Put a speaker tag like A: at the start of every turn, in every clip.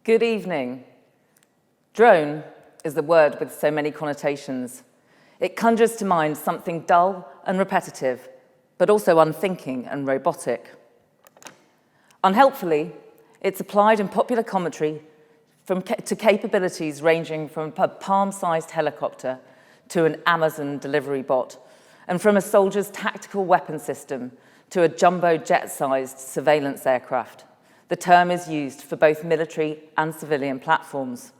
A: Good evening. Drone is a word with so many connotations. It conjures to mind something dull and repetitive, but also unthinking and robotic. Unhelpfully, it's applied in popular commentary to capabilities ranging from a palm-sized helicopter to an Amazon delivery bot, and from a soldier's tactical weapon system to a jumbo jet-sized surveillance aircraft. The term is used for both military and civilian platforms.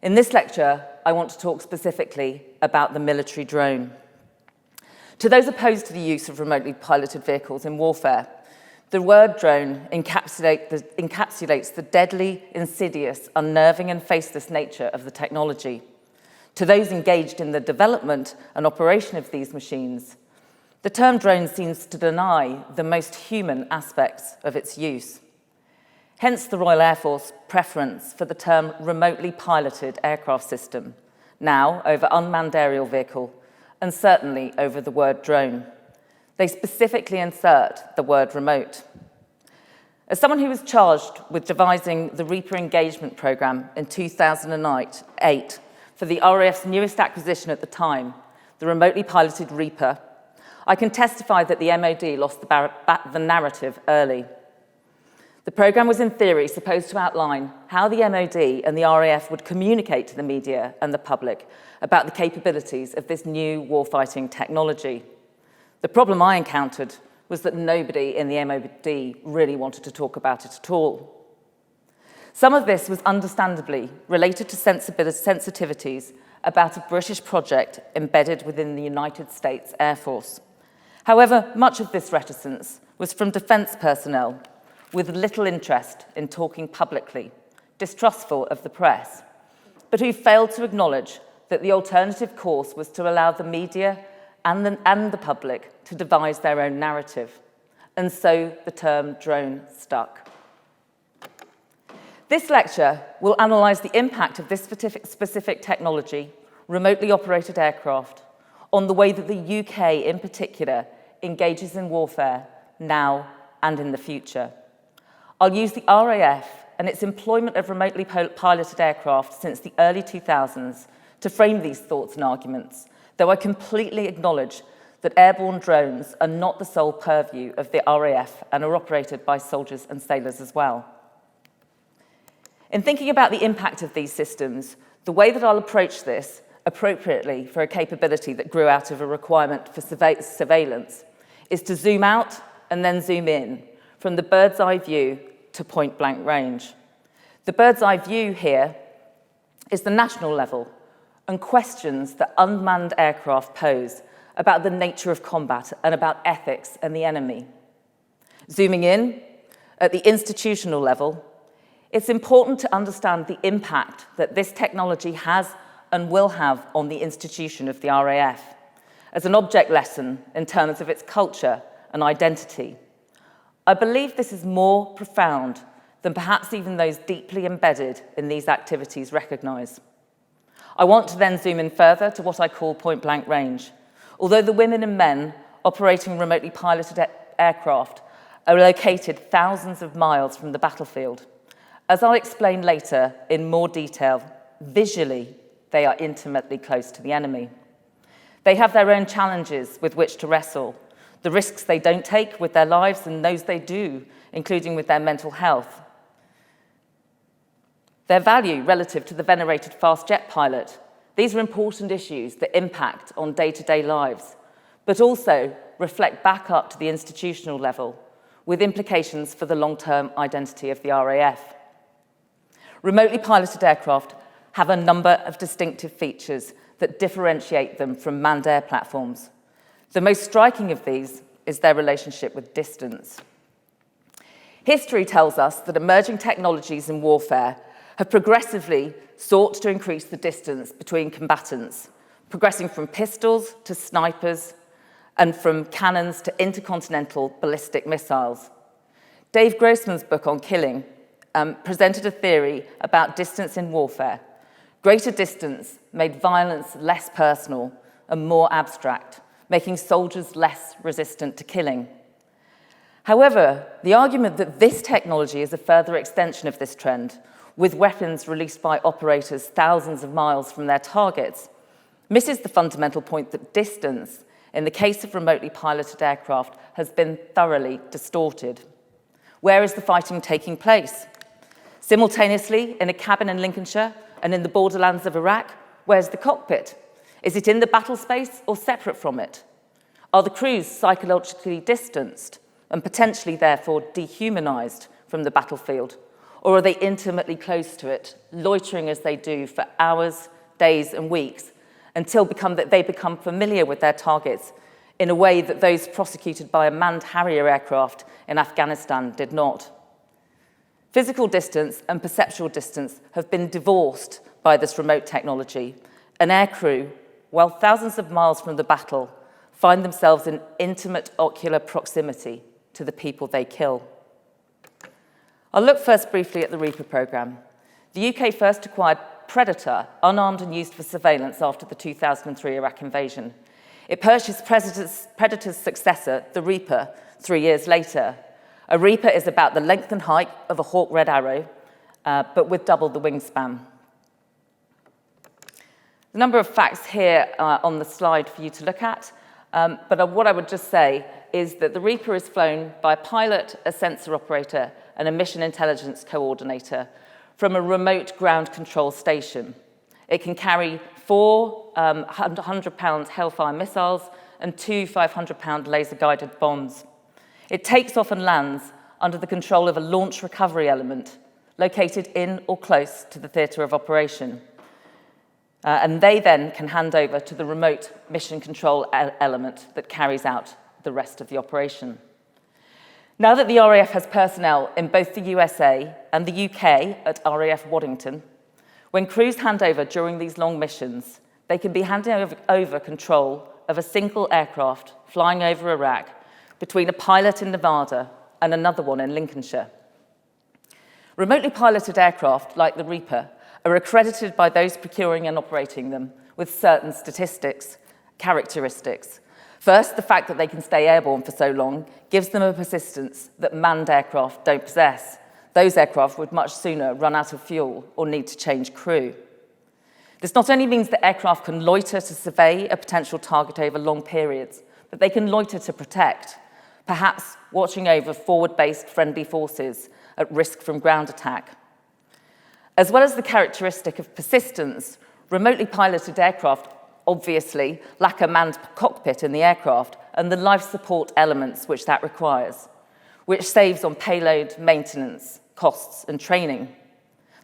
A: In this lecture, I want to talk specifically about the military drone. To those opposed to the use of remotely piloted vehicles in warfare, the word drone encapsulates the deadly, insidious, unnerving, and faceless nature of the technology. To those engaged in the development and operation of these machines, the term drone seems to deny the most human aspects of its use. Hence the Royal Air Force preference for the term remotely piloted aircraft system, now over unmanned aerial vehicle, and certainly over the word drone. They specifically insert the word remote. As someone who was charged with devising the Reaper engagement program in 2008 for the RAF's newest acquisition at the time, the remotely piloted Reaper, I can testify that the MOD lost the narrative early. The program was in theory supposed to outline how the MOD and the RAF would communicate to the media and the public about the capabilities of this new warfighting technology. The problem I encountered was that nobody in the MOD really wanted to talk about it at all. Some of this was understandably related to sensitivities about a British project embedded within the United States Air Force. However, much of this reticence was from defence personnel with little interest in talking publicly, distrustful of the press, but who failed to acknowledge that the alternative course was to allow the media and the public to devise their own narrative. And so the term drone stuck. This lecture will analyse the impact of this specific technology, remotely operated aircraft, on the way that the UK in particular engages in warfare now and in the future. I'll use the RAF and its employment of remotely piloted aircraft since the early 2000s to frame these thoughts and arguments, though I completely acknowledge that airborne drones are not the sole purview of the RAF and are operated by soldiers and sailors as well. In thinking about the impact of these systems, the way that I'll approach this appropriately for a capability that grew out of a requirement for surveillance is to zoom out and then zoom in, from the bird's eye view to point blank range. The bird's eye view here is the national level and questions that unmanned aircraft pose about the nature of combat and about ethics and the enemy. Zooming in, at the institutional level, it's important to understand the impact that this technology has and will have on the institution of the RAF as an object lesson in terms of its culture and identity. I believe this is more profound than perhaps even those deeply embedded in these activities recognise. I want to then zoom in further to what I call point-blank range. Although the women and men operating remotely piloted aircraft are located thousands of miles from the battlefield, as I'll explain later in more detail, visually, they are intimately close to the enemy. They have their own challenges with which to wrestle, the risks they don't take with their lives and those they do, including with their mental health. Their value relative to the venerated fast jet pilot. These are important issues that impact on day-to-day lives, but also reflect back up to the institutional level, with implications for the long-term identity of the RAF. Remotely piloted aircraft have a number of distinctive features that differentiate them from manned air platforms. The most striking of these is their relationship with distance. History tells us that emerging technologies in warfare have progressively sought to increase the distance between combatants, progressing from pistols to snipers and from cannons to intercontinental ballistic missiles. Dave Grossman's book on killing presented a theory about distance in warfare. Greater distance made violence less personal and more abstract, making soldiers less resistant to killing. However, the argument that this technology is a further extension of this trend with weapons released by operators thousands of miles from their targets, misses the fundamental point that distance, in the case of remotely piloted aircraft, has been thoroughly distorted. Where is the fighting taking place? Simultaneously, in a cabin in Lincolnshire and in the borderlands of Iraq, where's the cockpit? Is it in the battle space or separate from it? Are the crews psychologically distanced and potentially therefore dehumanized from the battlefield? Or are they intimately close to it, loitering as they do for hours, days, and weeks, until they become familiar with their targets in a way that those prosecuted by a manned Harrier aircraft in Afghanistan did not? Physical distance and perceptual distance have been divorced by this remote technology. An aircrew, while thousands of miles from the battle, find themselves in intimate ocular proximity to the people they kill. I'll look first briefly at the Reaper programme. The UK first acquired Predator, unarmed and used for surveillance after the 2003 Iraq invasion. It purchased Predator's successor, the Reaper, 3 years later. A Reaper is about the length and height of a Hawk Red Arrow, but with double the wingspan. A number of facts here on the slide for you to look at, but what I would just say is that the Reaper is flown by a pilot, a sensor operator, and a mission intelligence coordinator from a remote ground control station. It can carry 4 100-pound Hellfire missiles and 2 500-pound laser-guided bombs. It takes off and lands under the control of a launch recovery element located in or close to the theatre of operation. And they then can hand over to the remote mission control element that carries out the rest of the operation. Now that the RAF has personnel in both the USA and the UK at RAF Waddington, when crews hand over during these long missions, they can be handing over control of a single aircraft flying over Iraq between a pilot in Nevada and another one in Lincolnshire. Remotely piloted aircraft, like the Reaper, are accredited by those procuring and operating them with certain characteristics. First, the fact that they can stay airborne for so long gives them a persistence that manned aircraft don't possess. Those aircraft would much sooner run out of fuel or need to change crew. This not only means that aircraft can loiter to survey a potential target over long periods, but they can loiter to protect, perhaps watching over forward-based friendly forces at risk from ground attack. As well as the characteristic of persistence, remotely piloted aircraft obviously lack a manned cockpit in the aircraft and the life support elements which that requires, which saves on payload, maintenance, costs, and training.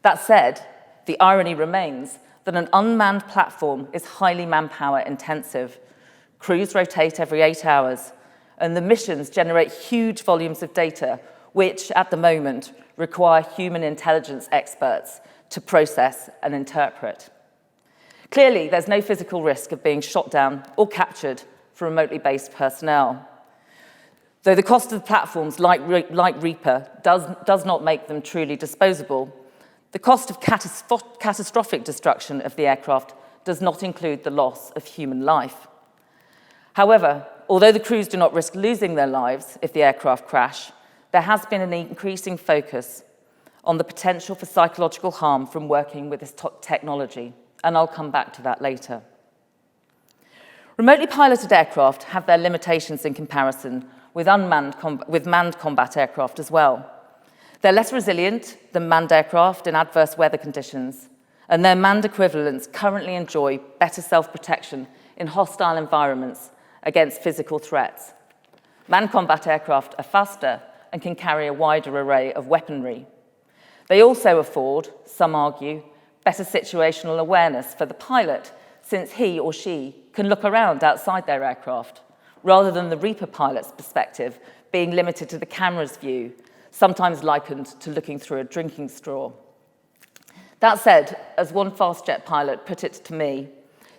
A: That said, the irony remains that an unmanned platform is highly manpower intensive. Crews rotate every 8 hours, and the missions generate huge volumes of data, which at the moment require human intelligence experts to process and interpret. Clearly, there's no physical risk of being shot down or captured for remotely based personnel. Though the cost of platforms like Reaper does not make them truly disposable, the cost of catastrophic destruction of the aircraft does not include the loss of human life. However, although the crews do not risk losing their lives if the aircraft crash, there has been an increasing focus on the potential for psychological harm from working with this technology, and I'll come back to that later. Remotely piloted aircraft have their limitations in comparison with manned combat aircraft as well. They're less resilient than manned aircraft in adverse weather conditions, and their manned equivalents currently enjoy better self-protection in hostile environments against physical threats. Manned combat aircraft are faster and can carry a wider array of weaponry. They also afford, some argue, better situational awareness for the pilot, since he or she can look around outside their aircraft, rather than the Reaper pilot's perspective being limited to the camera's view, sometimes likened to looking through a drinking straw. That said, as one fast jet pilot put it to me,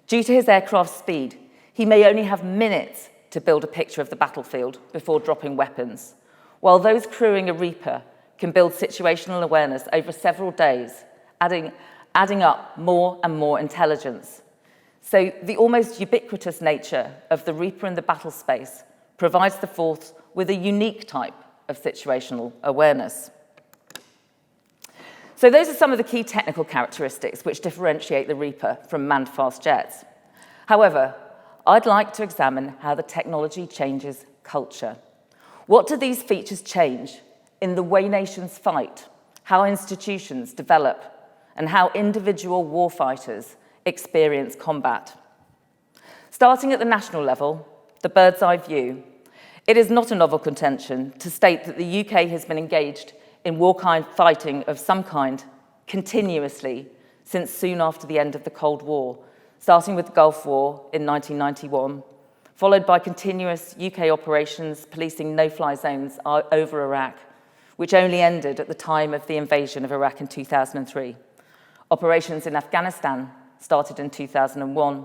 A: due to his aircraft's speed, he may only have minutes to build a picture of the battlefield before dropping weapons, while those crewing a Reaper can build situational awareness over several days, adding up more and more intelligence. So the almost ubiquitous nature of the Reaper in the battle space provides the force with a unique type of situational awareness. So those are some of the key technical characteristics which differentiate the Reaper from manned fast jets. However, I'd like to examine how the technology changes culture. What do these features change in the way nations fight, how institutions develop, and how individual warfighters experience combat? Starting at the national level, the bird's eye view, it is not a novel contention to state that the UK has been engaged in war fighting of some kind continuously since soon after the end of the Cold War, starting with the Gulf War in 1991, followed by continuous UK operations policing no-fly zones over Iraq, which only ended at the time of the invasion of Iraq in 2003. Operations in Afghanistan started in 2001.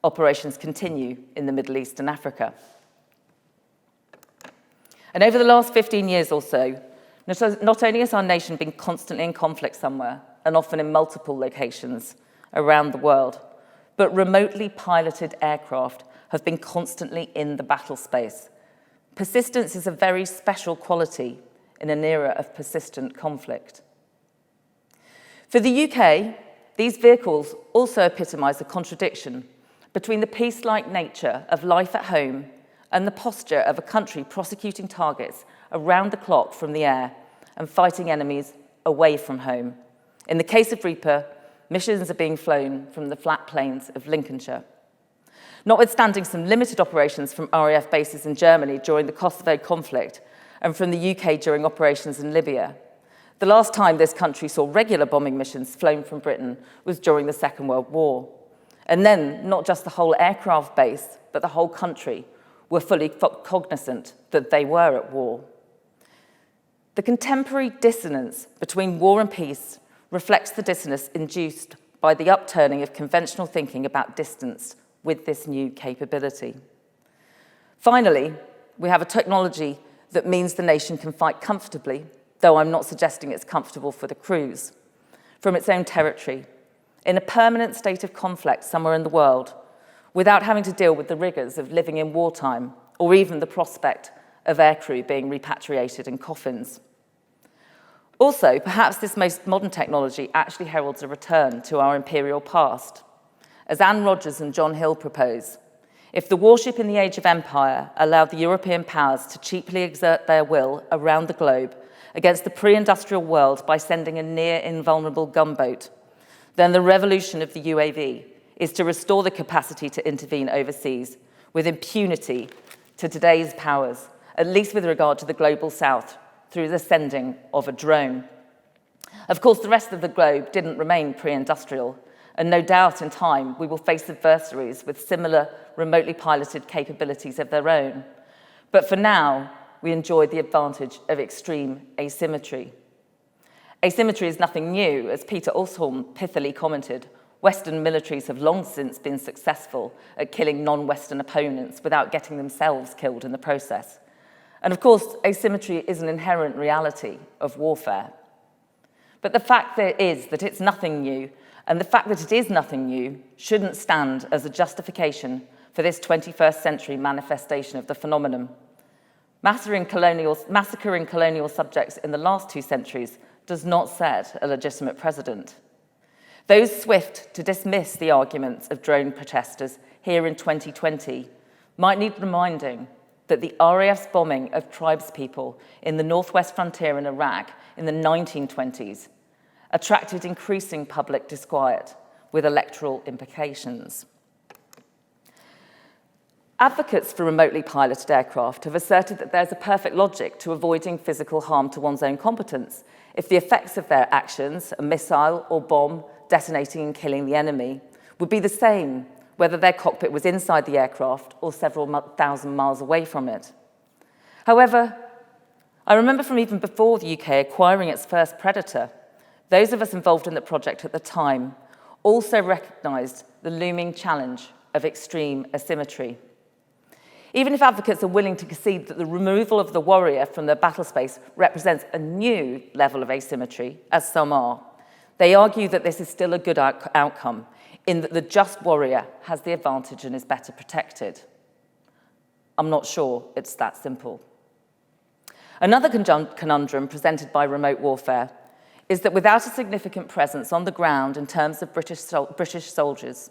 A: Operations continue in the Middle East and Africa. And over the last 15 years or so, not only has our nation been constantly in conflict somewhere, and often in multiple locations around the world, but remotely piloted aircraft have been constantly in the battle space. Persistence is a very special quality in an era of persistent conflict. For the UK, these vehicles also epitomise the contradiction between the peace-like nature of life at home and the posture of a country prosecuting targets around the clock from the air and fighting enemies away from home. In the case of Reaper, missions are being flown from the flat plains of Lincolnshire. Notwithstanding some limited operations from RAF bases in Germany during the Kosovo conflict and from the UK during operations in Libya, the last time this country saw regular bombing missions flown from Britain was during the Second World War. And then, not just the whole aircraft base, but the whole country were fully cognizant that they were at war. The contemporary dissonance between war and peace reflects the dissonance induced by the upturning of conventional thinking about distance with this new capability. Finally, we have a technology that means the nation can fight comfortably, though I'm not suggesting it's comfortable for the crews, from its own territory, in a permanent state of conflict somewhere in the world, without having to deal with the rigours of living in wartime, or even the prospect of aircrew being repatriated in coffins. Also, perhaps this most modern technology actually heralds a return to our imperial past. As Anne Rogers and John Hill propose, if the warship in the age of empire allowed the European powers to cheaply exert their will around the globe against the pre-industrial world by sending a near-invulnerable gunboat, then the revolution of the UAV is to restore the capacity to intervene overseas with impunity to today's powers, at least with regard to the global south, through the sending of a drone. Of course, the rest of the globe didn't remain pre-industrial, and no doubt in time we will face adversaries with similar remotely piloted capabilities of their own. But for now, we enjoy the advantage of extreme asymmetry. Asymmetry is nothing new. As Peter Osholm pithily commented, Western militaries have long since been successful at killing non-Western opponents without getting themselves killed in the process. And of course, asymmetry is an inherent reality of warfare. But the fact that it's nothing new, and the fact that it is nothing new, shouldn't stand as a justification for this 21st century manifestation of the phenomenon. Massacring colonial subjects in the last 2 centuries does not set a legitimate precedent. Those swift to dismiss the arguments of drone protesters here in 2020 might need reminding that the RAF's bombing of tribespeople in the northwest frontier in Iraq in the 1920s attracted increasing public disquiet with electoral implications. Advocates for remotely piloted aircraft have asserted that there's a perfect logic to avoiding physical harm to one's own combatants if the effects of their actions, a missile or bomb detonating and killing the enemy, would be the same whether their cockpit was inside the aircraft or several thousand miles away from it. However, I remember from even before the UK acquiring its first Predator, those of us involved in the project at the time also recognised the looming challenge of extreme asymmetry. Even if advocates are willing to concede that the removal of the warrior from the battle space represents a new level of asymmetry, as some are, they argue that this is still a good outcome, in that the just warrior has the advantage and is better protected. I'm not sure it's that simple. Another conundrum presented by remote warfare is that without a significant presence on the ground in terms of British soldiers,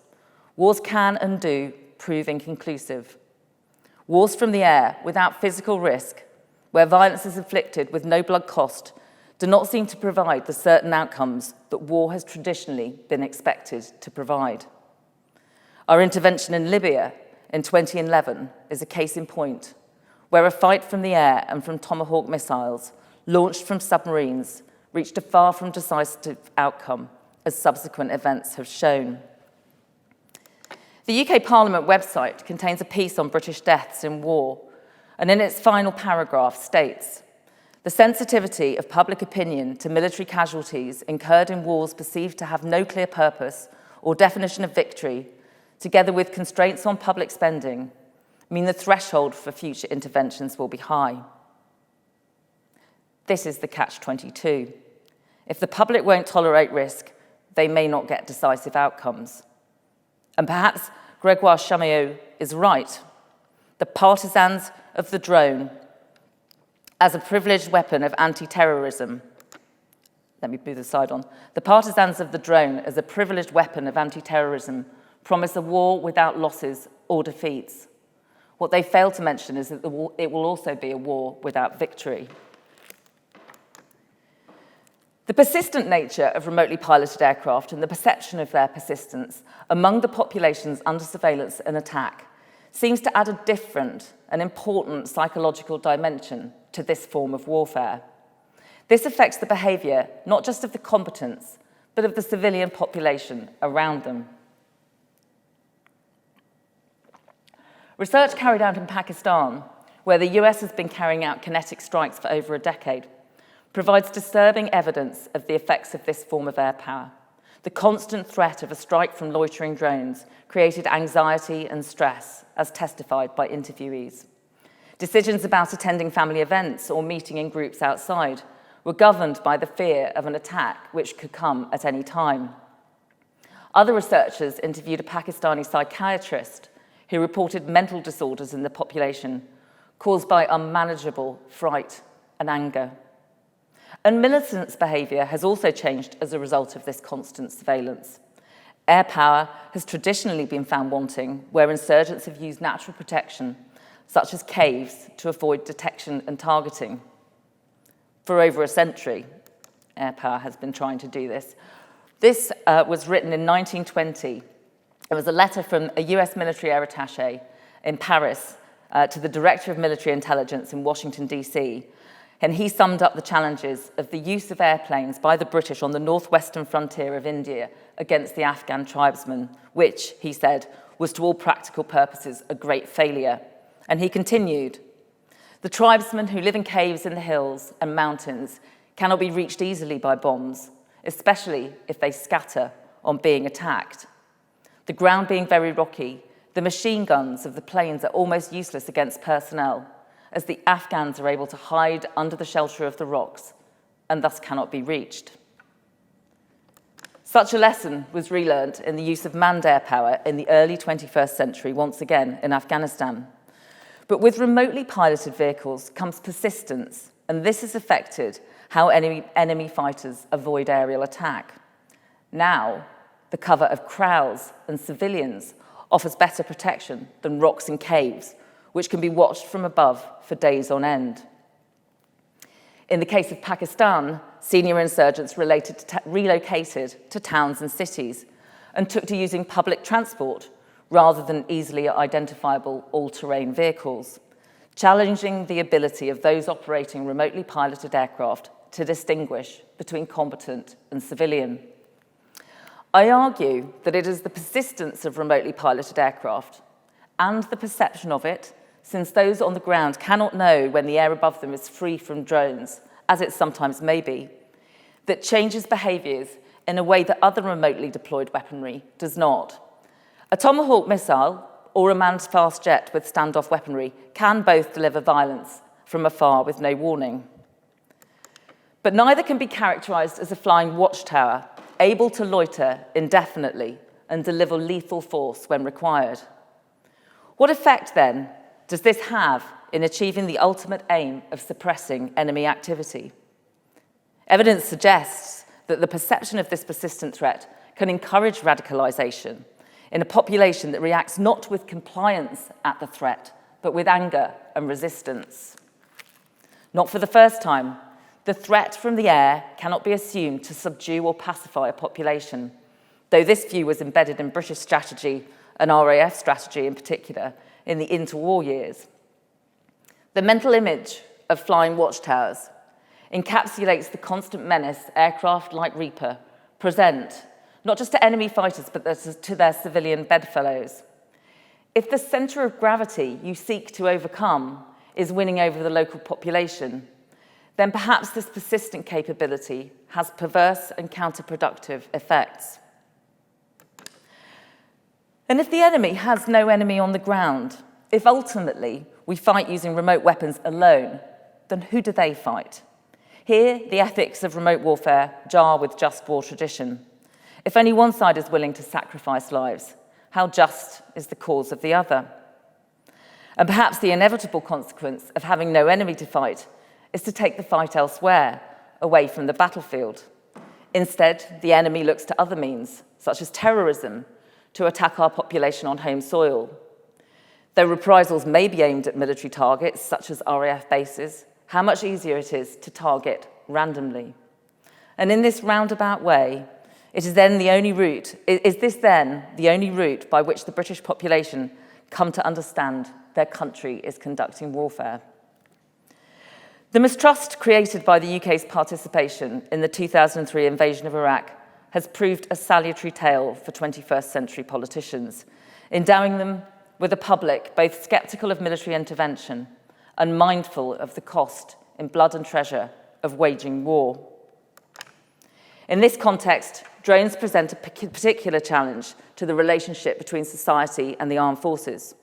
A: wars can and do prove inconclusive. Wars from the air, without physical risk, where violence is inflicted with no blood cost, do not seem to provide the certain outcomes that war has traditionally been expected to provide. Our intervention in Libya in 2011 is a case in point, where a fight from the air and from Tomahawk missiles launched from submarines reached a far from decisive outcome, as subsequent events have shown. The UK Parliament website contains a piece on British deaths in war, and in its final paragraph states, "The sensitivity of public opinion to military casualties incurred in wars perceived to have no clear purpose or definition of victory, together with constraints on public spending, mean the threshold for future interventions will be high." This is the catch-22. If the public won't tolerate risk, they may not get decisive outcomes. And perhaps Grégoire Chamayot is right. The partisans of the drone as a privileged weapon of anti-terrorism. Let me move the slide on. The partisans of the drone as a privileged weapon of anti-terrorism promise a war without losses or defeats. What they fail to mention is that it will also be a war without victory. The persistent nature of remotely piloted aircraft and the perception of their persistence among the populations under surveillance and attack seems to add a different and important psychological dimension to this form of warfare. This affects the behaviour not just of the combatants, but of the civilian population around them. Research carried out in Pakistan, where the US has been carrying out kinetic strikes for over a decade, provides disturbing evidence of the effects of this form of air power. The constant threat of a strike from loitering drones created anxiety and stress, as testified by interviewees. Decisions about attending family events or meeting in groups outside were governed by the fear of an attack which could come at any time. Other researchers interviewed a Pakistani psychiatrist who reported mental disorders in the population caused by unmanageable fright and anger. And militants' behaviour has also changed as a result of this constant surveillance. Air power has traditionally been found wanting where insurgents have used natural protection, such as caves, to avoid detection and targeting. For over a century, air power has been trying to do this. This was written in 1920. It was a letter from a US military air attaché in Paris to the Director of Military Intelligence in Washington, DC, and he summed up the challenges of the use of airplanes by the British on the northwestern frontier of India against the Afghan tribesmen, which, he said, was to all practical purposes a great failure. And he continued, "The tribesmen who live in caves in the hills and mountains cannot be reached easily by bombs, especially if they scatter on being attacked. The ground being very rocky, the machine guns of the planes are almost useless against personnel, as the Afghans are able to hide under the shelter of the rocks and thus cannot be reached." Such a lesson was relearned in the use of manned air power in the early 21st century, once again in Afghanistan. But with remotely piloted vehicles comes persistence, and this has affected how enemy fighters avoid aerial attack. Now, the cover of crowds and civilians offers better protection than rocks and caves, which can be watched from above for days on end. In the case of Pakistan, senior insurgents relocated to towns and cities and took to using public transport rather than easily identifiable all-terrain vehicles, challenging the ability of those operating remotely piloted aircraft to distinguish between combatant and civilian. I argue that it is the persistence of remotely piloted aircraft and the perception of it, since those on the ground cannot know when the air above them is free from drones, as it sometimes may be, that changes behaviours in a way that other remotely deployed weaponry does not. A Tomahawk missile or a manned fast jet with standoff weaponry can both deliver violence from afar with no warning. But neither can be characterised as a flying watchtower, able to loiter indefinitely and deliver lethal force when required. What effect, then, does this have in achieving the ultimate aim of suppressing enemy activity? Evidence suggests that the perception of this persistent threat can encourage radicalization in a population that reacts not with compliance at the threat, but with anger and resistance. Not for the first time, the threat from the air cannot be assumed to subdue or pacify a population, though this view was embedded in British strategy and RAF strategy in particular in the interwar years. The mental image of flying watchtowers encapsulates the constant menace aircraft like Reaper present, not just to enemy fighters, but to their civilian bedfellows. If the centre of gravity you seek to overcome is winning over the local population, then perhaps this persistent capability has perverse and counterproductive effects. And if the enemy has no enemy on the ground, if ultimately we fight using remote weapons alone, then who do they fight? Here, the ethics of remote warfare jar with just war tradition. If only one side is willing to sacrifice lives, how just is the cause of the other? And perhaps the inevitable consequence of having no enemy to fight is to take the fight elsewhere, away from the battlefield. Instead, the enemy looks to other means, such as terrorism, to attack our population on home soil. Though reprisals may be aimed at military targets, such as RAF bases, how much easier it is to target randomly. And in this roundabout way, is this then the only route by which the British population come to understand their country is conducting warfare? The mistrust created by the UK's participation in the 2003 invasion of Iraq has proved a salutary tale for 21st century politicians, endowing them with a public both sceptical of military intervention and mindful of the cost in blood and treasure of waging war. In this context, drones present a particular challenge to the relationship between society and the armed forces.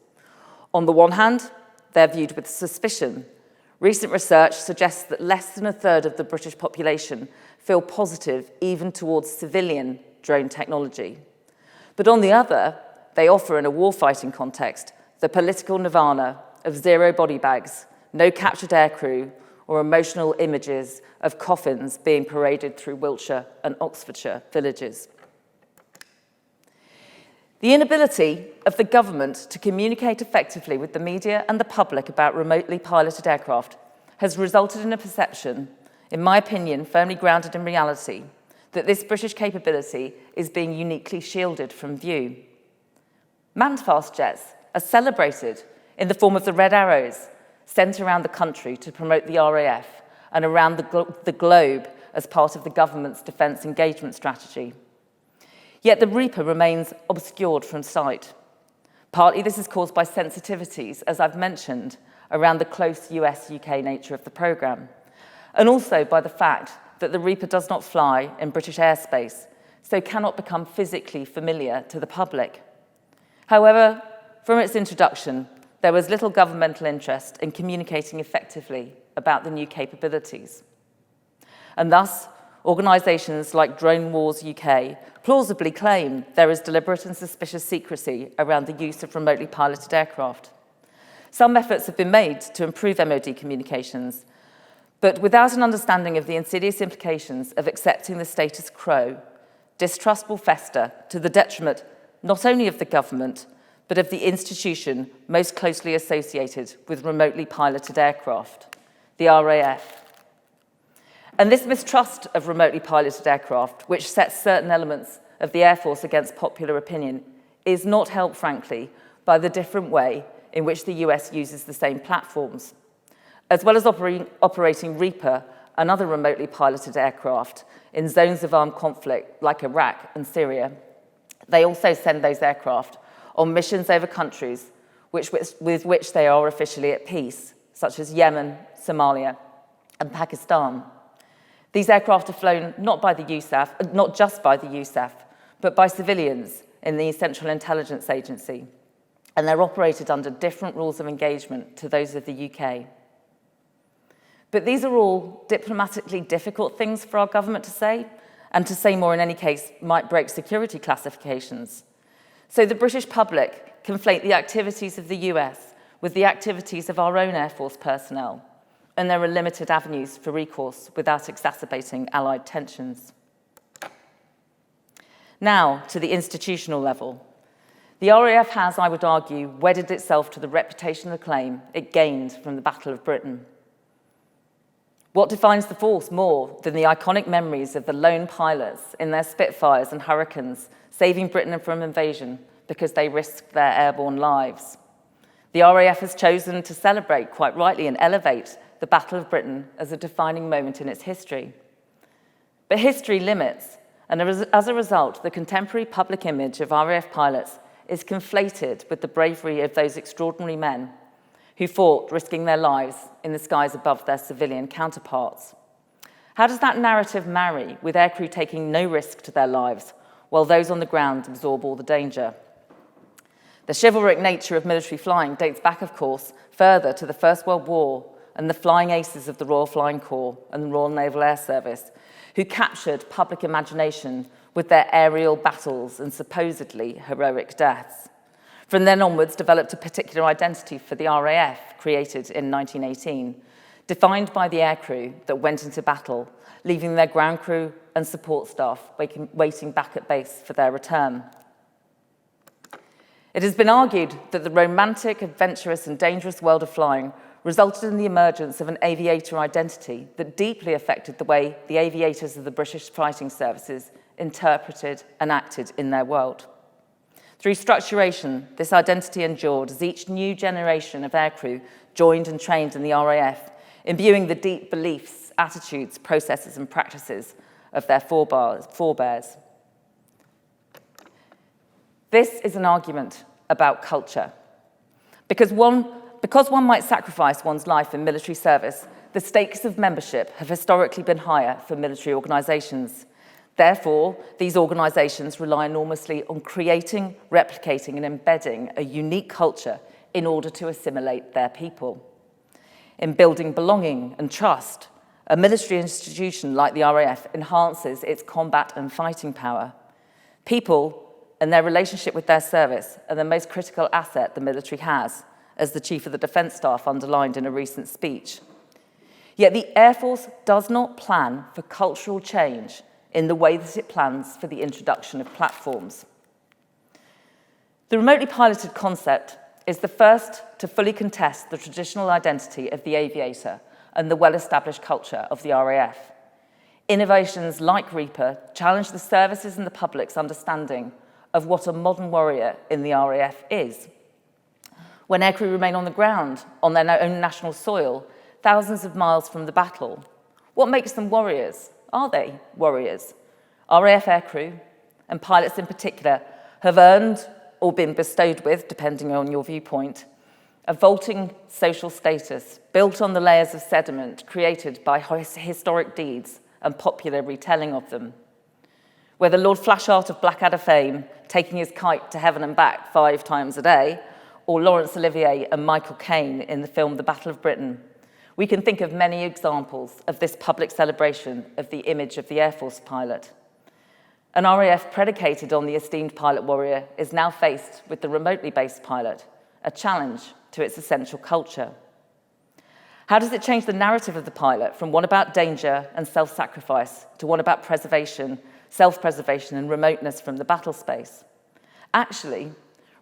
A: On the one hand, they're viewed with suspicion. Recent research suggests that less than a third of the British population feel positive even towards civilian drone technology. But on the other, they offer in a warfighting context the political nirvana of zero body bags, no captured aircrew, or emotional images of coffins being paraded through Wiltshire and Oxfordshire villages. The inability of the government to communicate effectively with the media and the public about remotely piloted aircraft has resulted in a perception, in my opinion, firmly grounded in reality, that this British capability is being uniquely shielded from view. Manned fast jets are celebrated in the form of the Red Arrows, sent around the country to promote the RAF and around the globe as part of the government's defence engagement strategy. Yet the Reaper remains obscured from sight. Partly this is caused by sensitivities, as I've mentioned, around the close US-UK nature of the programme, and also by the fact that the Reaper does not fly in British airspace, so cannot become physically familiar to the public. However, from its introduction, there was little governmental interest in communicating effectively about the new capabilities. And thus, organisations like Drone Wars UK plausibly claim there is deliberate and suspicious secrecy around the use of remotely piloted aircraft. Some efforts have been made to improve MOD communications, but without an understanding of the insidious implications of accepting the status quo, distrust will fester to the detriment not only of the government, but of the institution most closely associated with remotely piloted aircraft, the RAF. And this mistrust of remotely piloted aircraft, which sets certain elements of the Air Force against popular opinion, is not helped, frankly, by the different way in which the US uses the same platforms. As well as operating Reaper and other remotely piloted aircraft in zones of armed conflict like Iraq and Syria, they also send those aircraft on missions over countries with which they are officially at peace, such as Yemen, Somalia, and Pakistan. These aircraft are flown not just by the USAF, but by civilians in the Central Intelligence Agency, and they're operated under different rules of engagement to those of the UK. But these are all diplomatically difficult things for our government to say, and to say more in any case might break security classifications. So the British public conflate the activities of the US with the activities of our own Air Force personnel, and there are limited avenues for recourse without exacerbating Allied tensions. Now, to the institutional level. The RAF has, I would argue, wedded itself to the reputational acclaim it gained from the Battle of Britain. What defines the force more than the iconic memories of the lone pilots in their Spitfires and Hurricanes saving Britain from invasion because they risked their airborne lives? The RAF has chosen to celebrate, quite rightly, and elevate the Battle of Britain as a defining moment in its history. But history limits, and as a result, the contemporary public image of RAF pilots is conflated with the bravery of those extraordinary men who fought, risking their lives in the skies above their civilian counterparts. How does that narrative marry with aircrew taking no risk to their lives, while those on the ground absorb all the danger? The chivalric nature of military flying dates back, of course, further to the First World War and the flying aces of the Royal Flying Corps and the Royal Naval Air Service, who captured public imagination with their aerial battles and supposedly heroic deaths. From then onwards, developed a particular identity for the RAF, created in 1918, defined by the aircrew that went into battle, leaving their ground crew and support staff waiting back at base for their return. It has been argued that the romantic, adventurous, and dangerous world of flying resulted in the emergence of an aviator identity that deeply affected the way the aviators of the British fighting services interpreted and acted in their world. Through structuration, this identity endured as each new generation of aircrew joined and trained in the RAF, imbuing the deep beliefs, attitudes, processes, and practices of their forebears. This is an argument about culture. Because one might sacrifice one's life in military service, the stakes of membership have historically been higher for military organisations. Therefore, these organisations rely enormously on creating, replicating, and embedding a unique culture in order to assimilate their people. In building belonging and trust, a military institution like the RAF enhances its combat and fighting power. People and their relationship with their service are the most critical asset the military has, as the Chief of the Defence Staff underlined in a recent speech. Yet the Air Force does not plan for cultural change in the way that it plans for the introduction of platforms. The remotely piloted concept is the first to fully contest the traditional identity of the aviator and the well-established culture of the RAF. Innovations like Reaper challenge the services and the public's understanding of what a modern warrior in the RAF is. When aircrew remain on the ground, on their own national soil, thousands of miles from the battle, what makes them warriors? Are they warriors? RAF aircrew, and pilots in particular, have earned or been bestowed with, depending on your viewpoint, a vaulting social status built on the layers of sediment created by historic deeds and popular retelling of them. Whether Lord Flashheart of Blackadder fame, taking his kite to heaven and back 5 times a day, or Laurence Olivier and Michael Caine in the film The Battle of Britain, we can think of many examples of this public celebration of the image of the Air Force pilot. An RAF predicated on the esteemed pilot warrior is now faced with the remotely based pilot, a challenge to its essential culture. How does it change the narrative of the pilot from one about danger and self-sacrifice to one about preservation, self-preservation, and remoteness from the battle space? Actually,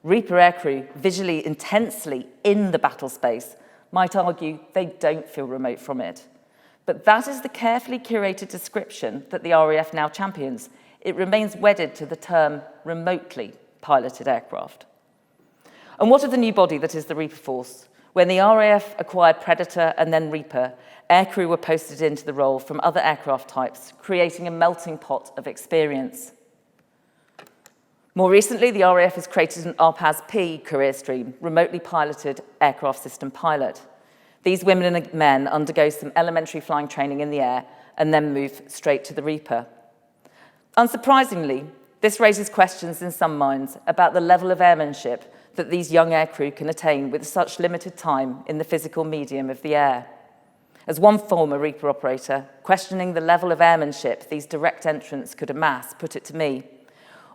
A: Reaper aircrew visually intensely in the battle space might argue they don't feel remote from it. But that is the carefully curated description that the RAF now champions. It remains wedded to the term remotely piloted aircraft. And what of the new body that is the Reaper Force? When the RAF acquired Predator and then Reaper, aircrew were posted into the role from other aircraft types, creating a melting pot of experience. More recently, the RAF has created an RPAS-P career stream, remotely piloted aircraft system pilot. These women and men undergo some elementary flying training in the air and then move straight to the Reaper. Unsurprisingly, this raises questions in some minds about the level of airmanship that these young aircrew can attain with such limited time in the physical medium of the air. As one former Reaper operator, questioning the level of airmanship these direct entrants could amass, put it to me,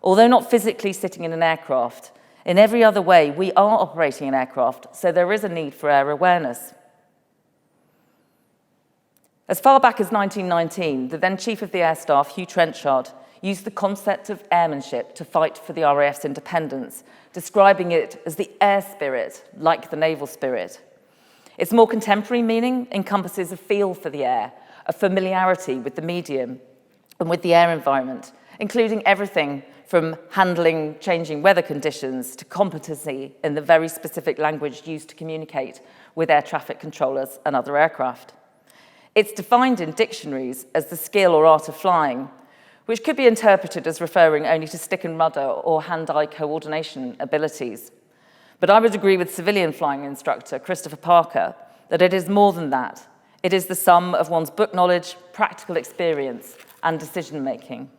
A: although not physically sitting in an aircraft, in every other way, we are operating an aircraft, so there is a need for air awareness. As far back as 1919, the then Chief of the Air Staff, Hugh Trenchard, used the concept of airmanship to fight for the RAF's independence, describing it as the air spirit, like the naval spirit. Its more contemporary meaning encompasses a feel for the air, a familiarity with the medium and with the air environment, including everything from handling changing weather conditions to competency in the very specific language used to communicate with air traffic controllers and other aircraft. It's defined in dictionaries as the skill or art of flying, which could be interpreted as referring only to stick and rudder or hand-eye coordination abilities. But I would agree with civilian flying instructor Christopher Parker that it is more than that. It is the sum of one's book knowledge, practical experience, and decision-making.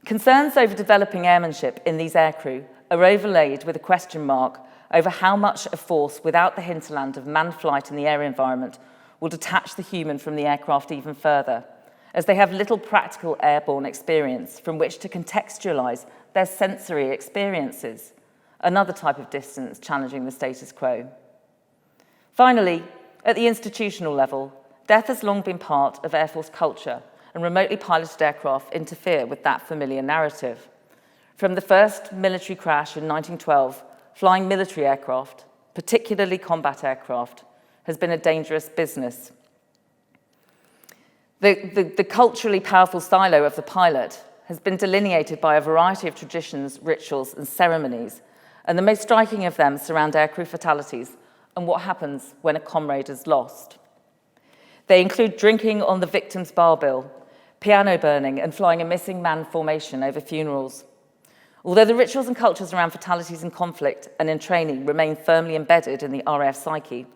A: Concerns over developing airmanship in these aircrew are overlaid with a question mark over how much a force without the hinterland of manned flight in the air environment will detach the human from the aircraft even further, as they have little practical airborne experience from which to contextualize their sensory experiences, another type of distance challenging the status quo. Finally, at the institutional level, death has long been part of Air Force culture, and remotely piloted aircraft interfere with that familiar narrative. From the first military crash in 1912, flying military aircraft, particularly combat aircraft, has been a dangerous business. The culturally powerful silo of the pilot has been delineated by a variety of traditions, rituals, and ceremonies, and the most striking of them surround aircrew fatalities and what happens when a comrade is lost. They include drinking on the victim's bar bill, piano burning, and flying a missing man formation over funerals. Although the rituals and cultures around fatalities in conflict and in training remain firmly embedded in the RAF psyche,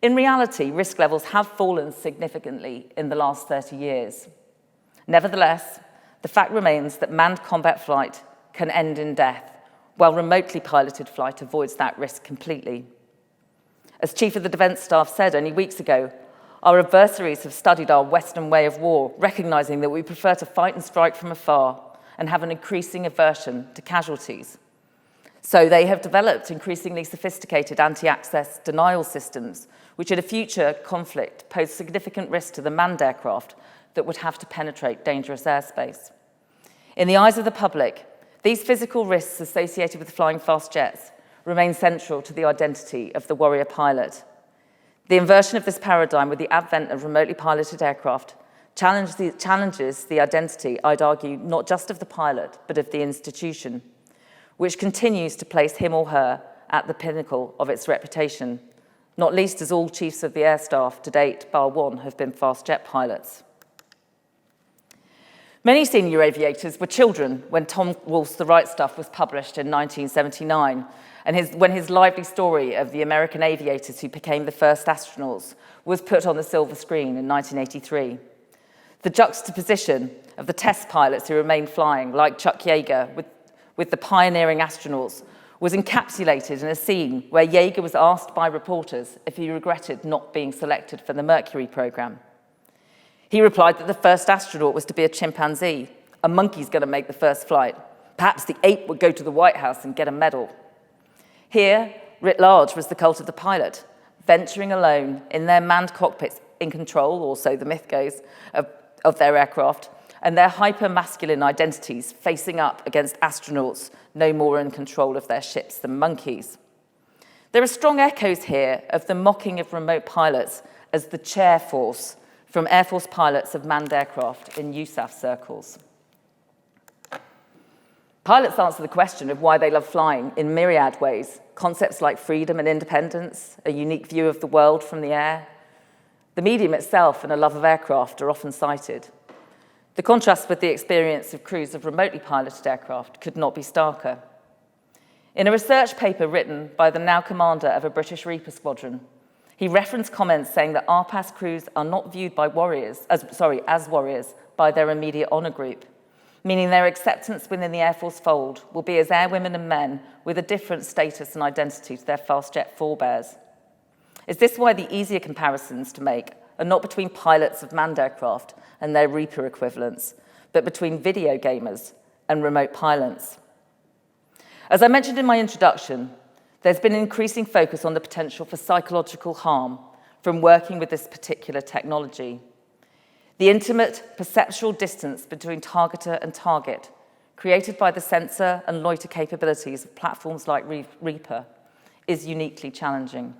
A: in reality, risk levels have fallen significantly in the last 30 years. Nevertheless, the fact remains that manned combat flight can end in death, while remotely piloted flight avoids that risk completely. As Chief of the Defence Staff said only weeks ago, our adversaries have studied our Western way of war, recognizing that we prefer to fight and strike from afar and have an increasing aversion to casualties. So they have developed increasingly sophisticated anti-access denial systems, which in a future conflict pose significant risk to the manned aircraft that would have to penetrate dangerous airspace. In the eyes of the public, these physical risks associated with flying fast jets remain central to the identity of the warrior pilot. The inversion of this paradigm with the advent of remotely piloted aircraft challenges the identity, I'd argue, not just of the pilot, but of the institution, which continues to place him or her at the pinnacle of its reputation, not least as all chiefs of the air staff to date, bar one, have been fast jet pilots. Many senior aviators were children when Tom Wolfe's The Right Stuff was published in 1979, and when his lively story of the American aviators who became the first astronauts was put on the silver screen in 1983. The juxtaposition of the test pilots who remained flying, like Chuck Yeager, with the pioneering astronauts, was encapsulated in a scene where Yeager was asked by reporters if he regretted not being selected for the Mercury program. He replied that the first astronaut was to be a chimpanzee. A monkey's going to make the first flight. Perhaps the ape would go to the White House and get a medal. Here, writ large, was the cult of the pilot, venturing alone in their manned cockpits in control, or so the myth goes, of their aircraft, and their hyper-masculine identities facing up against astronauts no more in control of their ships than monkeys. There are strong echoes here of the mocking of remote pilots as the chair force from Air Force pilots of manned aircraft in USAF circles. Pilots answer the question of why they love flying in myriad ways. Concepts like freedom and independence, a unique view of the world from the air. The medium itself and a love of aircraft are often cited. The contrast with the experience of crews of remotely piloted aircraft could not be starker. In a research paper written by the now commander of a British Reaper squadron, he referenced comments saying that RPAS crews are not viewed as warriors by their immediate honour group, meaning their acceptance within the Air Force fold will be as airwomen and men with a different status and identity to their fast jet forebears. Is this why the easier comparisons to make are not between pilots of manned aircraft and their Reaper equivalents, but between video gamers and remote pilots? As I mentioned in my introduction, there's been an increasing focus on the potential for psychological harm from working with this particular technology. The intimate perceptual distance between targeter and target, created by the sensor and loiter capabilities of platforms like Reaper, is uniquely challenging.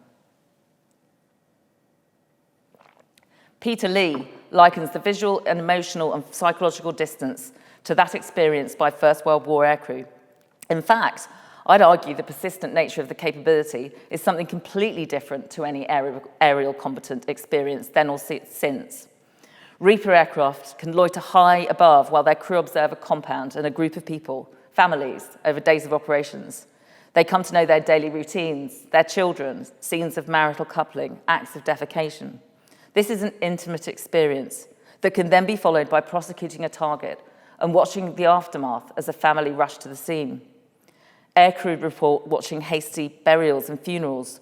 A: Peter Lee likens the visual and emotional and psychological distance to that experienced by First World War aircrew. In fact, I'd argue the persistent nature of the capability is something completely different to any aerial combatant experience then or since. Reaper aircraft can loiter high above while their crew observe a compound and a group of people, families, over days of operations. They come to know their daily routines, their children, scenes of marital coupling, acts of defecation. This is an intimate experience that can then be followed by prosecuting a target and watching the aftermath as a family rush to the scene. Aircrew report watching hasty burials and funerals.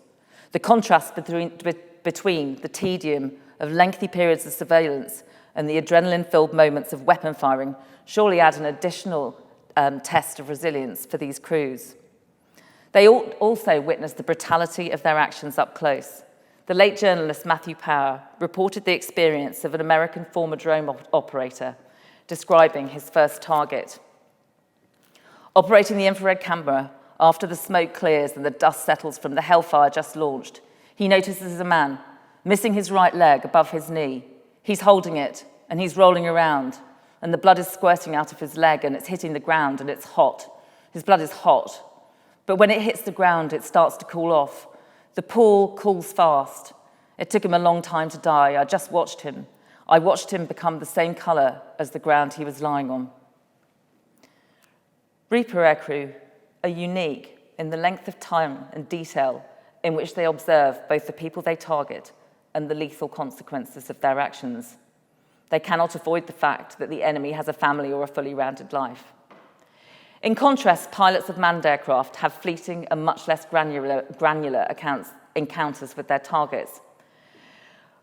A: The contrast between the tedium of lengthy periods of surveillance and the adrenaline-filled moments of weapon firing surely add an additional test of resilience for these crews. They also witnessed the brutality of their actions up close. The late journalist Matthew Power reported the experience of an American former drone operator describing his first target. Operating the infrared camera, after the smoke clears and the dust settles from the Hellfire just launched, he notices a man missing his right leg above his knee. He's holding it, and he's rolling around, and the blood is squirting out of his leg, and it's hitting the ground, and it's hot. His blood is hot. But when it hits the ground, it starts to cool off. The pool cools fast. It took him a long time to die. I just watched him. I watched him become the same color as the ground he was lying on. Reaper aircrew are unique in the length of time and detail in which they observe both the people they target and the lethal consequences of their actions. They cannot avoid the fact that the enemy has a family or a fully rounded life. In contrast, pilots of manned aircraft have fleeting and much less granular encounters with their targets.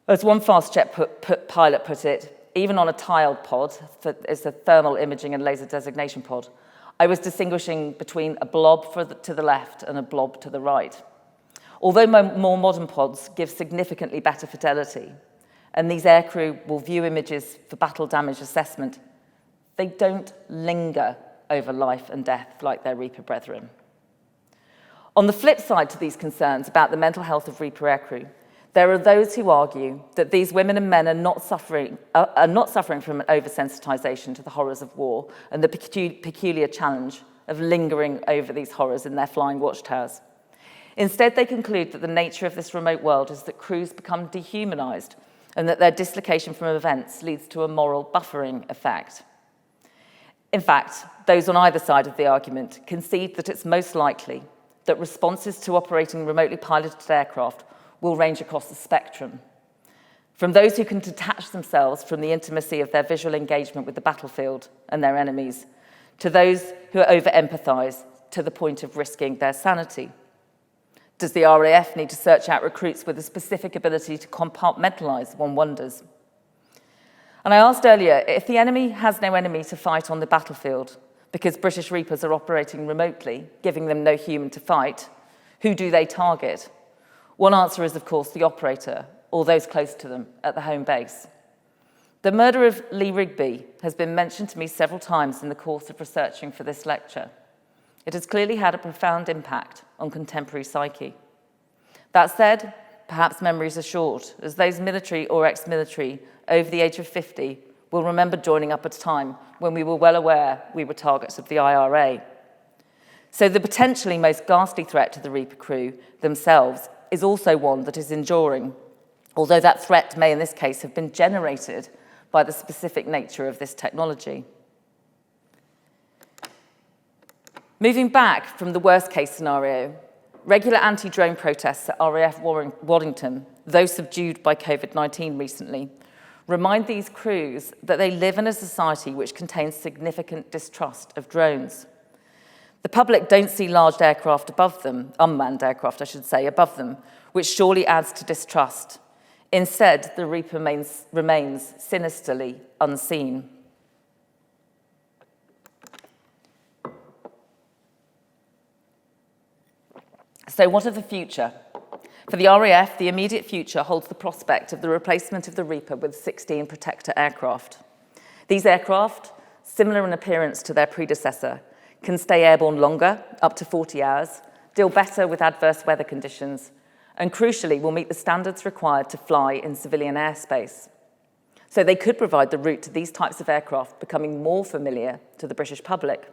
A: As one fast-jet pilot put it, even on a tiled pod, it's a thermal imaging and laser designation pod, I was distinguishing between a blob to the left and a blob to the right. Although more modern pods give significantly better fidelity, and these aircrew will view images for battle damage assessment, they don't linger over life and death like their Reaper brethren. On the flip side to these concerns about the mental health of Reaper aircrew, there are those who argue that these women and men are not suffering from an oversensitization to the horrors of war and the peculiar challenge of lingering over these horrors in their flying watchtowers. Instead, they conclude that the nature of this remote world is that crews become dehumanized and that their dislocation from events leads to a moral buffering effect. In fact, those on either side of the argument concede that it's most likely that responses to operating remotely piloted aircraft will range across the spectrum, from those who can detach themselves from the intimacy of their visual engagement with the battlefield and their enemies, to those who over-empathize to the point of risking their sanity. Does the RAF need to search out recruits with a specific ability to compartmentalize, one wonders. And I asked earlier, if the enemy has no enemy to fight on the battlefield because British Reapers are operating remotely, giving them no human to fight, who do they target? One answer is, of course, the operator or those close to them at the home base. The murder of Lee Rigby has been mentioned to me several times in the course of researching for this lecture. It has clearly had a profound impact on contemporary psyche. That said, perhaps memories are short, as those military or ex-military over the age of 50 will remember joining up at a time when we were well aware we were targets of the IRA. So the potentially most ghastly threat to the Reaper crew themselves is also one that is enduring, although that threat may in this case have been generated by the specific nature of this technology. Moving back from the worst case scenario, regular anti-drone protests at RAF Waddington, though subdued by COVID-19 recently, remind these crews that they live in a society which contains significant distrust of drones. The public don't see large aircraft above them, unmanned aircraft, I should say, above them, which surely adds to distrust. Instead, the Reaper remains sinisterly unseen. So what of the future? For the RAF, the immediate future holds the prospect of the replacement of the Reaper with 16 Protector aircraft. These aircraft, similar in appearance to their predecessor, can stay airborne longer, up to 40 hours, deal better with adverse weather conditions, and crucially will meet the standards required to fly in civilian airspace. So they could provide the route to these types of aircraft becoming more familiar to the British public.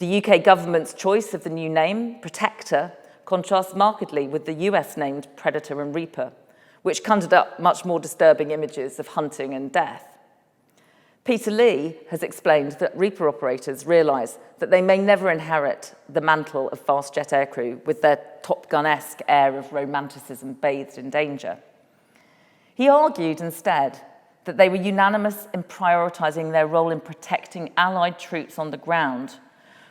A: The UK government's choice of the new name, Protector, contrasts markedly with the US-named Predator and Reaper, which conjured up much more disturbing images of hunting and death. Peter Lee has explained that Reaper operators realise that they may never inherit the mantle of fast jet aircrew with their Top Gun-esque air of romanticism bathed in danger. He argued instead that they were unanimous in prioritising their role in protecting Allied troops on the ground,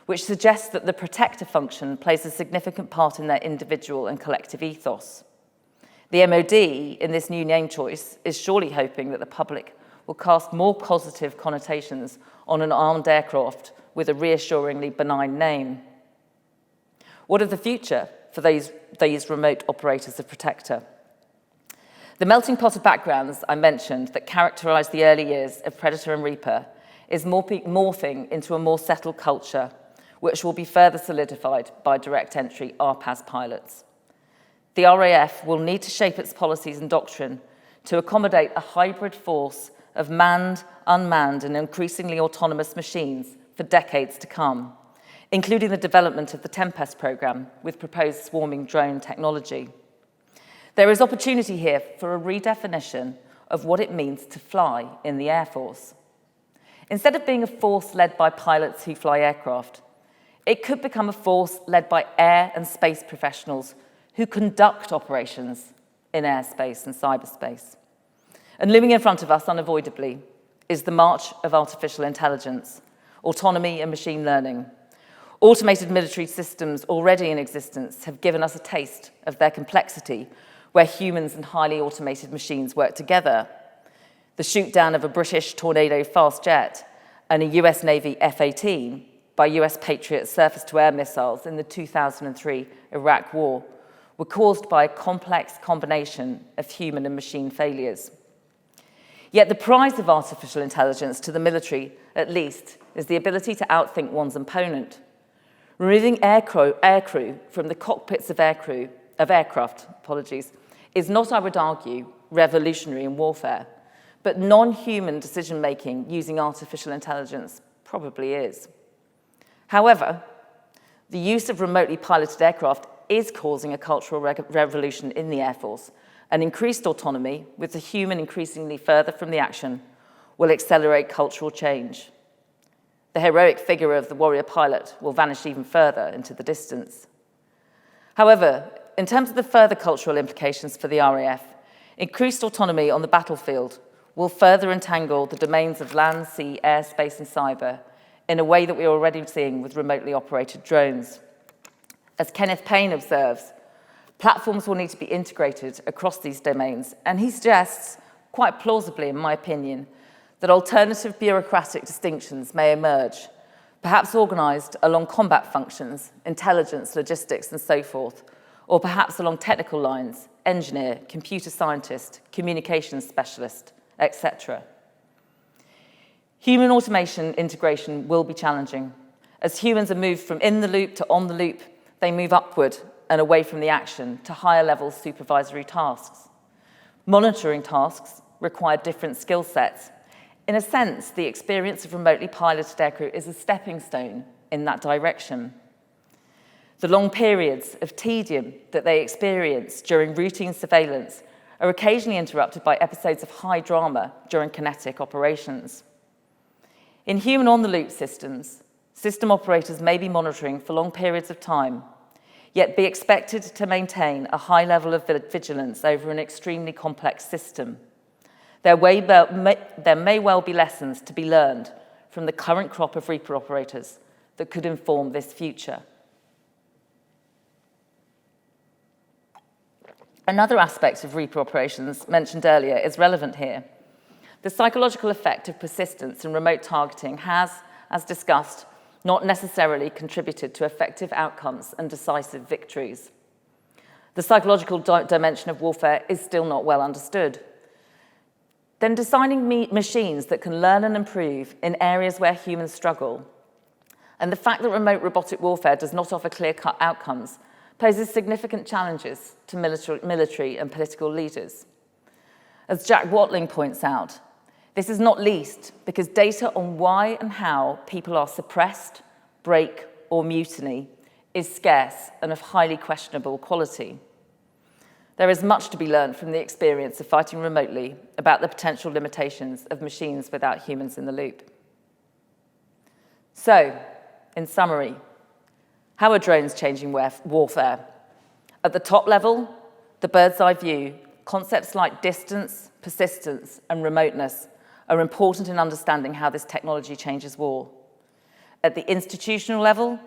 A: which suggests that the protector function plays a significant part in their individual and collective ethos. The MOD, in this new name choice, is surely hoping that the public will cast more positive connotations on an armed aircraft with a reassuringly benign name. What of the future for these remote operators of Protector? The melting pot of backgrounds I mentioned that characterised the early years of Predator and Reaper is morphing into a more settled culture, which will be further solidified by direct entry RPAS pilots. The RAF will need to shape its policies and doctrine to accommodate a hybrid force of manned, unmanned, and increasingly autonomous machines for decades to come, including the development of the Tempest programme with proposed swarming drone technology. There is opportunity here for a redefinition of what it means to fly in the Air Force. Instead of being a force led by pilots who fly aircraft, it could become a force led by air and space professionals who conduct operations in airspace and cyberspace. And looming in front of us, unavoidably, is the march of artificial intelligence, autonomy and machine learning. Automated military systems already in existence have given us a taste of their complexity, where humans and highly automated machines work together. The shoot-down of a British Tornado fast jet and a US Navy F-18 by US Patriot surface-to-air missiles in the 2003 Iraq War were caused by a complex combination of human and machine failures. Yet the prize of artificial intelligence to the military, at least, is the ability to outthink one's opponent. Removing aircrew from the cockpits of aircraft, is not, I would argue, revolutionary in warfare, but non-human decision-making using artificial intelligence probably is. However, the use of remotely piloted aircraft is causing a cultural revolution in the Air Force, and increased autonomy, with the human increasingly further from the action, will accelerate cultural change. The heroic figure of the warrior pilot will vanish even further into the distance. However, in terms of the further cultural implications for the RAF, increased autonomy on the battlefield will further entangle the domains of land, sea, air, space, and cyber in a way that we are already seeing with remotely operated drones. As Kenneth Payne observes, platforms will need to be integrated across these domains, and he suggests, quite plausibly in my opinion, that alternative bureaucratic distinctions may emerge, perhaps organised along combat functions, intelligence, logistics, and so forth, or perhaps along technical lines, engineer, computer scientist, communications specialist, etc. Human automation integration will be challenging. As humans are moved from in the loop to on the loop, they move upward and away from the action to higher level supervisory tasks. Monitoring tasks require different skill sets. In a sense, the experience of remotely piloted aircrew is a stepping stone in that direction. The long periods of tedium that they experience during routine surveillance are occasionally interrupted by episodes of high drama during kinetic operations. In human on-the-loop systems, system operators may be monitoring for long periods of time, yet be expected to maintain a high level of vigilance over an extremely complex system. There may well be lessons to be learned from the current crop of Reaper operators that could inform this future. Another aspect of Reaper operations mentioned earlier is relevant here. The psychological effect of persistence and remote targeting has, as discussed, not necessarily contributed to effective outcomes and decisive victories. The psychological dimension of warfare is still not well understood. Then designing machines that can learn and improve in areas where humans struggle, and the fact that remote robotic warfare does not offer clear-cut outcomes poses significant challenges to military and political leaders. As Jack Watling points out, this is not least because data on why and how people are suppressed, break, or mutiny is scarce and of highly questionable quality. There is much to be learned from the experience of fighting remotely about the potential limitations of machines without humans in the loop. So, in summary, how are drones changing warfare? At the top level, the bird's eye view, concepts like distance, persistence, and remoteness are important in understanding how this technology changes war. At the institutional level,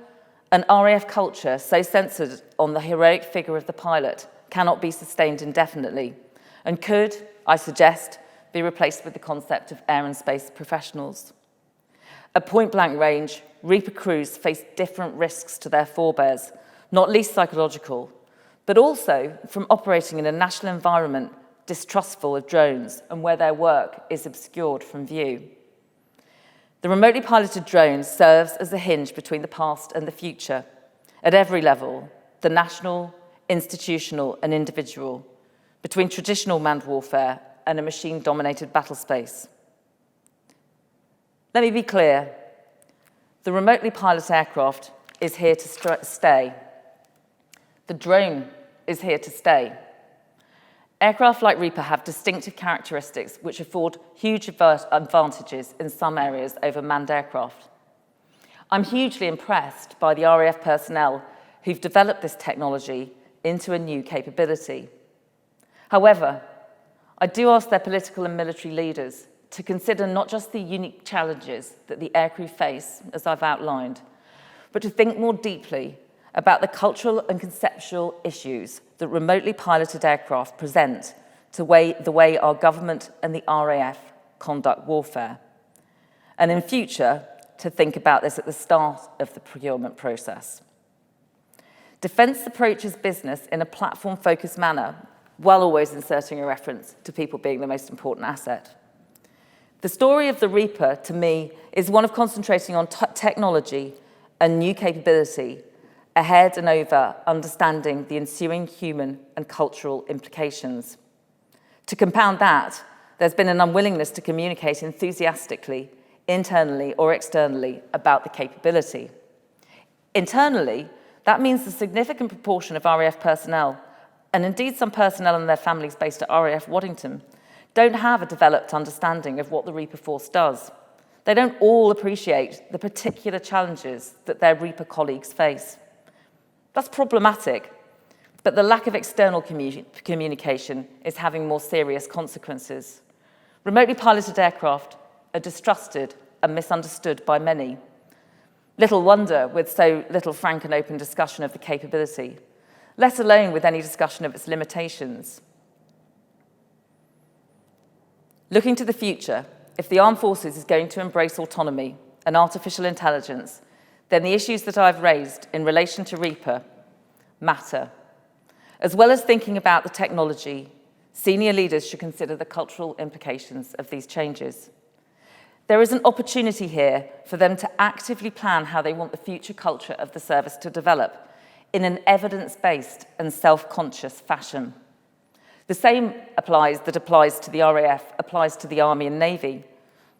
A: an RAF culture so centered on the heroic figure of the pilot cannot be sustained indefinitely and could, I suggest, be replaced with the concept of air and space professionals. At point-blank range, Reaper crews face different risks to their forebears, not least psychological, but also from operating in a national environment distrustful of drones and where their work is obscured from view. The remotely piloted drone serves as a hinge between the past and the future at every level, the national, institutional, and individual, between traditional manned warfare and a machine-dominated battle space. Let me be clear. The remotely piloted aircraft is here to stay. The drone is here to stay. Aircraft like Reaper have distinctive characteristics which afford huge advantages in some areas over manned aircraft. I'm hugely impressed by the RAF personnel who've developed this technology into a new capability. However, I do ask their political and military leaders to consider not just the unique challenges that the aircrew face, as I've outlined, but to think more deeply about the cultural and conceptual issues that remotely piloted aircraft present to the way our government and the RAF conduct warfare. And in future, to think about this at the start of the procurement process. Defence approaches business in a platform-focused manner, while always inserting a reference to people being the most important asset. The story of the Reaper, to me, is one of concentrating on technology and new capability ahead and over understanding the ensuing human and cultural implications. To compound that, there's been an unwillingness to communicate enthusiastically, internally or externally, about the capability. Internally, that means a significant proportion of RAF personnel, and indeed some personnel and their families based at RAF Waddington, don't have a developed understanding of what the Reaper Force does. They don't all appreciate the particular challenges that their Reaper colleagues face. That's problematic, but the lack of external communication is having more serious consequences. Remotely piloted aircraft are distrusted and misunderstood by many. Little wonder with so little frank and open discussion of the capability, let alone with any discussion of its limitations. Looking to the future, if the armed forces is going to embrace autonomy and artificial intelligence, then the issues that I've raised in relation to Reaper matter. As well as thinking about the technology, senior leaders should consider the cultural implications of these changes. There is an opportunity here for them to actively plan how they want the future culture of the service to develop in an evidence-based and self-conscious fashion. The same applies to the RAF, applies to the Army and Navy,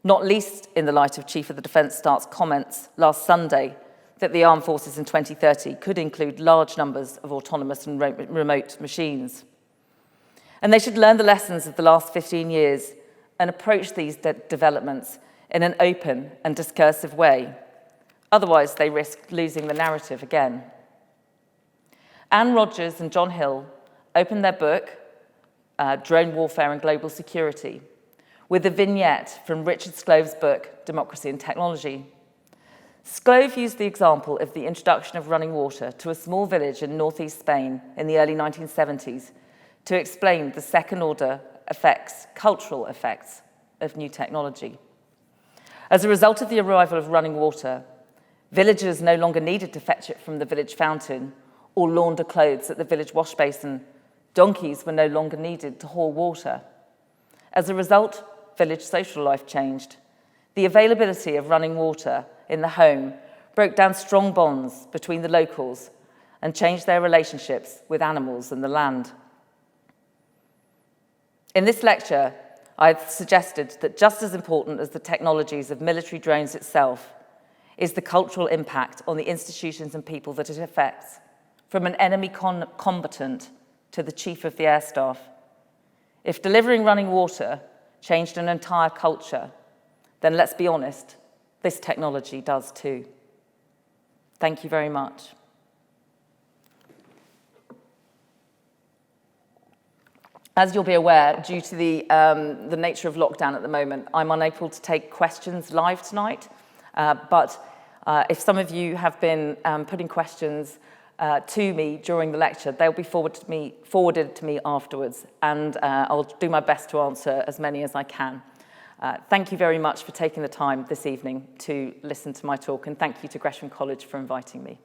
A: not least in the light of Chief of the Defence Staff's comments last Sunday that the armed forces in 2030 could include large numbers of autonomous and remote machines. And they should learn the lessons of the last 15 years and approach these developments in an open and discursive way. Otherwise, they risk losing the narrative again. Anne Rogers and John Hill opened their book, Drone Warfare and Global Security, with a vignette from Richard Sklove's book, Democracy and Technology. Sklove used the example of the introduction of running water to a small village in northeast Spain in the early 1970s to explain the second-order effects, cultural effects, of new technology. As a result of the arrival of running water, villagers no longer needed to fetch it from the village fountain or launder clothes at the village wash basin. Donkeys were no longer needed to haul water. As a result, village social life changed. The availability of running water in the home broke down strong bonds between the locals and changed their relationships with animals and the land. In this lecture, I've suggested that just as important as the technologies of military drones itself is the cultural impact on the institutions and people that it affects, from an enemy combatant to the chief of the air staff. If delivering running water changed an entire culture, then let's be honest, this technology does too. Thank you very much. As you'll be aware, due to the nature of lockdown at the moment, I'm unable to take questions live tonight, but if some of you have been putting questions to me during the lecture, they'll be forwarded to me afterwards, and I'll do my best to answer as many as I can. Thank you very much for taking the time this evening to listen to my talk, and thank you to Gresham College for inviting me.